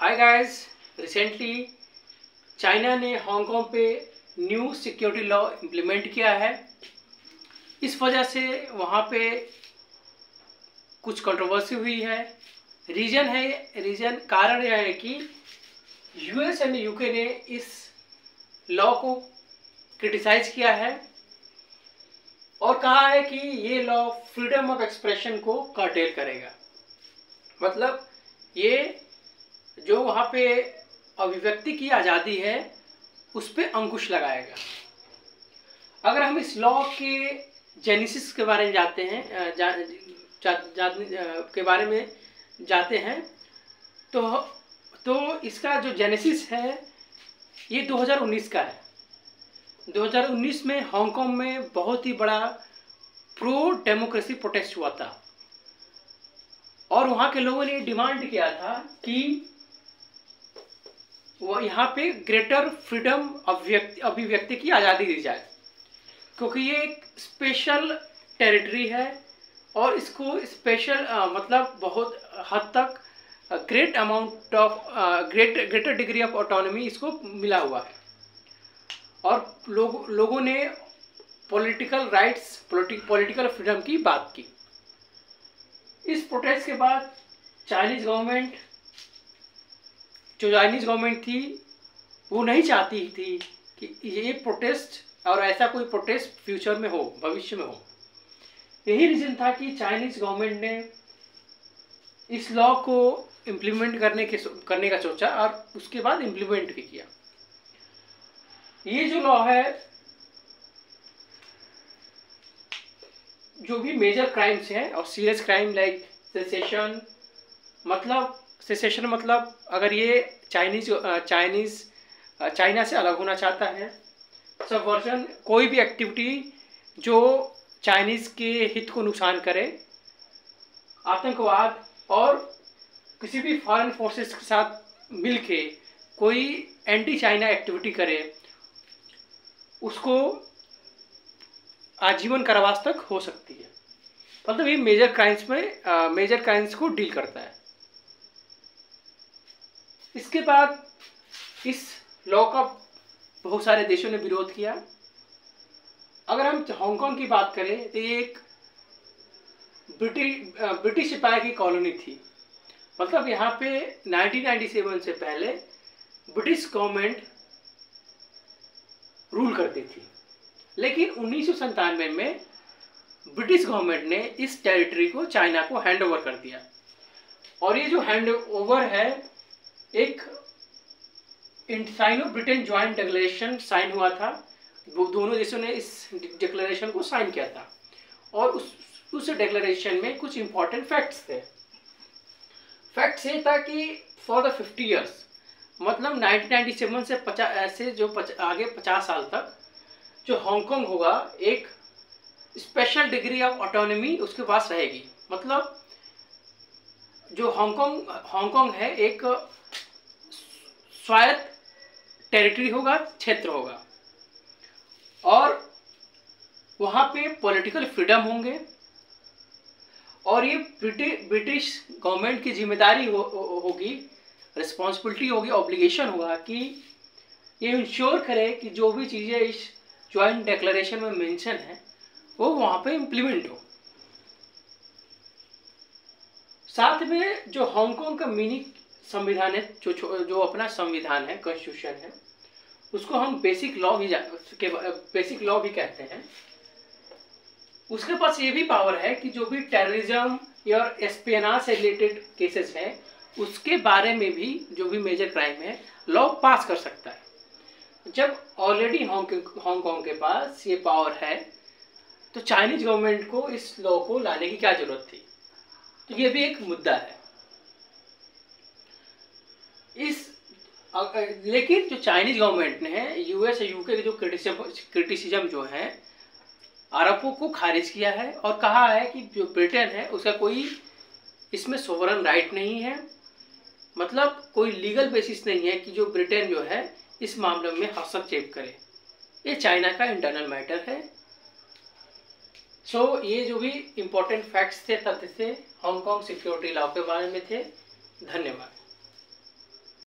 Hi guys, recently China ने Hong Kong पे new security law implement किया है। इस वजह से वहाँ पे कुछ कंट्रोवर्सी हुई है। रीजन कारण यह है कि यूएस एंड यूके ने इस लॉ को क्रिटिसाइज किया है और कहा है कि ये लॉ फ्रीडम ऑफ एक्सप्रेशन को कर्टेल करेगा। मतलब ये जो वहाँ पे अभिव्यक्ति की आज़ादी है उस पर अंकुश लगाएगा। अगर हम इस लॉ के जेनेसिस के बारे में जाते हैं तो इसका जो जेनेसिस है ये 2019 का है। 2019 में हांगकांग में बहुत ही बड़ा प्रो डेमोक्रेसी प्रोटेस्ट हुआ था और वहाँ के लोगों ने डिमांड किया था कि वो यहाँ पे ग्रेटर फ्रीडम अभिव्यक्ति की आज़ादी दी जाए, क्योंकि ये एक स्पेशल टेरिटरी है और इसको स्पेशल मतलब बहुत हद तक ग्रेटर डिग्री ऑफ ऑटोनॉमी इसको मिला हुआ है। और लोगों ने पॉलिटिकल राइट्स, पॉलिटिकल फ्रीडम की बात की। इस प्रोटेस्ट के बाद चाइनीज गवर्नमेंट थी वो नहीं चाहती थी कि ये प्रोटेस्ट और ऐसा कोई प्रोटेस्ट फ्यूचर में हो, भविष्य में हो। यही रीजन था कि चाइनीज गवर्नमेंट ने इस लॉ को इम्प्लीमेंट करने का सोचा और उसके बाद इम्प्लीमेंट भी किया। ये जो लॉ है, जो भी मेजर क्राइम्स हैं और सीरियस क्राइम लाइक सेसेशन मतलब अगर ये चाइना से अलग होना चाहता है, सबवर्जन, कोई भी एक्टिविटी जो चाइनीज के हित को नुकसान करे, आतंकवाद और किसी भी फॉरेन फोर्सेस के साथ मिलके कोई एंटी चाइना एक्टिविटी करे, उसको आजीवन कारावास तक हो सकती है। मतलब ये मेजर क्राइम्स को डील करता है। इसके बाद इस लॉ का बहुत सारे देशों ने विरोध किया। अगर हम हांगकांग की बात करें तो ये एक ब्रिटिश सिपाही की कॉलोनी थी। मतलब यहाँ पे 1997 से पहले ब्रिटिश गवर्नमेंट रूल करती थी, लेकिन 1997 में ब्रिटिश गवर्नमेंट ने इस टेरिटरी को चाइना को हैंड ओवर कर दिया। और ये जो हैंड ओवर है, एक Sino Britain joint declaration sign हुआ था। वो दोनों देशों ने इस डिक्लेरेशन को साइन किया था और उस डिक्लेरेशन में कुछ इंपॉर्टेंट फैक्ट्स थे। फैक्ट्स ये था कि फॉर द 50 ईयर्स, मतलब 1997 से आगे 50 साल तक जो हांगकांग होगा, एक स्पेशल डिग्री ऑफ ऑटोनॉमी उसके पास रहेगी। मतलब जो हांगकांग है एक स्वायत्त टेरिटरी होगा, क्षेत्र होगा, और वहाँ पे पॉलिटिकल फ्रीडम होंगे। और ये ब्रिटिश गवर्नमेंट की जिम्मेदारी होगी, रिस्पॉन्सिबिलिटी होगी, ऑब्लिगेशन होगा कि ये इंश्योर करे कि जो भी चीज़ें इस ज्वाइंट डिक्लेरेशन में मेंशन है वो वहाँ पे इम्प्लीमेंट हो। साथ में जो हांगकांग का मिनी संविधान है, जो अपना संविधान है, कॉन्स्टिट्यूशन है, उसको हम बेसिक लॉ भी कहते हैं। उसके पास ये भी पावर है कि जो भी टेररिज्म या एस्पियोनाज से रिलेटेड केसेस हैं उसके बारे में भी, जो भी मेजर क्राइम है, लॉ पास कर सकता है। जब ऑलरेडी हांगकांग के पास ये पावर है तो चाइनीज गवर्नमेंट को इस लॉ को लाने की क्या जरूरत थी? तो ये भी एक मुद्दा है। लेकिन जो चाइनीज गवर्नमेंट ने यूएस और यूके के जो क्रिटिसिज्म जो है, आरोपों को खारिज किया है और कहा है कि जो ब्रिटेन है उसका कोई इसमें सोवरेन राइट नहीं है। मतलब कोई लीगल बेसिस नहीं है कि जो ब्रिटेन जो है इस मामले में हस्तक्षेप करे। ये चाइना का इंटरनल मैटर है। ये जो भी इम्पोर्टेंट फैक्ट्स थे, तथ्य थे, हांगकांग सिक्योरिटी लॉ के बारे में थे। धन्यवाद।